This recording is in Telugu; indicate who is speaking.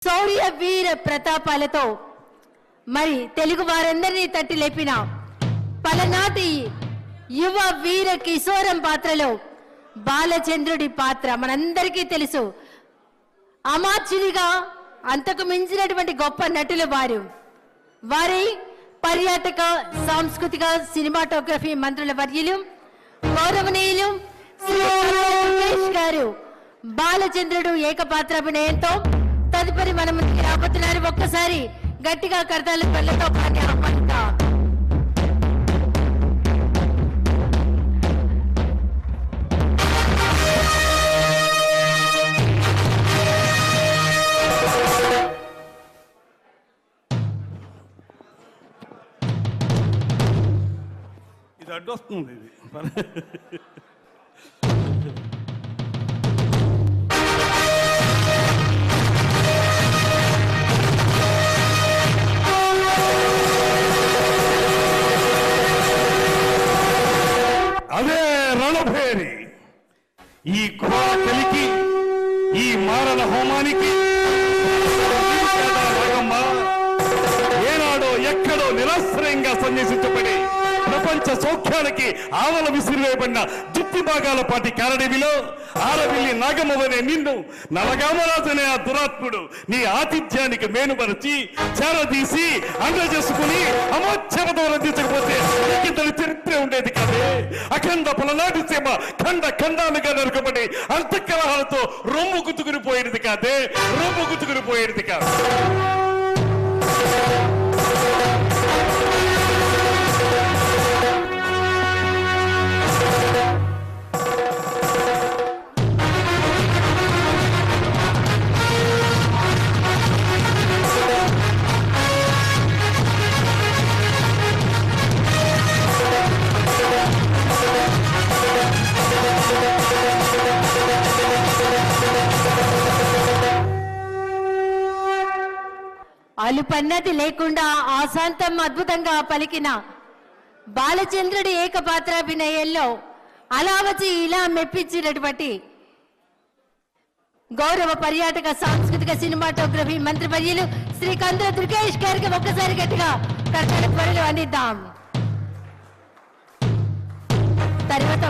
Speaker 1: శౌర్య వీర ప్రతాపాలతో మరి తెలుగు వారందరినీ తట్టి లేపిన పలనాటి యువ వీర కిశోరం పాత్రలో బాలచంద్రుడి పాత్ర మనందరికీ తెలుసు. అమాత్యుడిగా అంతకు మించినటువంటి గొప్ప నటులు వారి పర్యాటక సాంస్కృతిక సినిమాటోగ్రఫీ మంత్రుల వర్యులు గౌరవనీయులు శ్రీ గారు బాలచంద్రుడు ఏకపాత్రాభినయంతో తదుపరి మన ముందుకు రాబోతున్నారు. ఒక్కసారి గట్టిగా కర్తాల పల్లెతో పాటి ఆహ్వానిద్దాం.
Speaker 2: ఇది అడ్డొస్తుంది. ఇది అదే రణభేరి. ఈ ఘోర కలికి, ఈ మారణ హోమానికి ఏనాడో ఎక్కడో నిరాశ్రయంగా సన్యసించబడి ప్రపంచ సౌఖ్యానికి ఆవల విసిరివేయబడిన దుత్తి భాగాల పాటి కారడవిలో ఆరవిల్లి నాగమ్మవనే నిన్ను నలగామరాజనే ఆ దురాత్ముడు నీ ఆతిథ్యానికి మేనుపరచి చేరదీసి అందజేసుకుని అమోచ్చమతో రందించకపోతే ఇంతటి చరిత్ర ఉండేది కాదే. అఖండ పలనాటి సీమ ఖండ ఖండాలుగా నరుకబడి అంతఃకలహాలతో రొమ్ము గుతుకుని పోయేది కాదే, రొమ్ము గుతుకుని పోయేది కాదు.
Speaker 1: అలుపన్నది లేకుండా ఆశాంతం అద్భుతంగా పలికిన బాలచంద్రుడి ఏకపాత్రాభినయంలో అలా వచ్చి ఇలా మెప్పించినటువంటి గౌరవ పర్యాటక సాంస్కృతిక సినిమాటోగ్రఫీ మంత్రివర్యులు శ్రీ కందుల దుర్గేష్ గారికి ఒక్కసారి గట్టిగా కర్తల త్వరలు అందిద్దాం. తర్వాత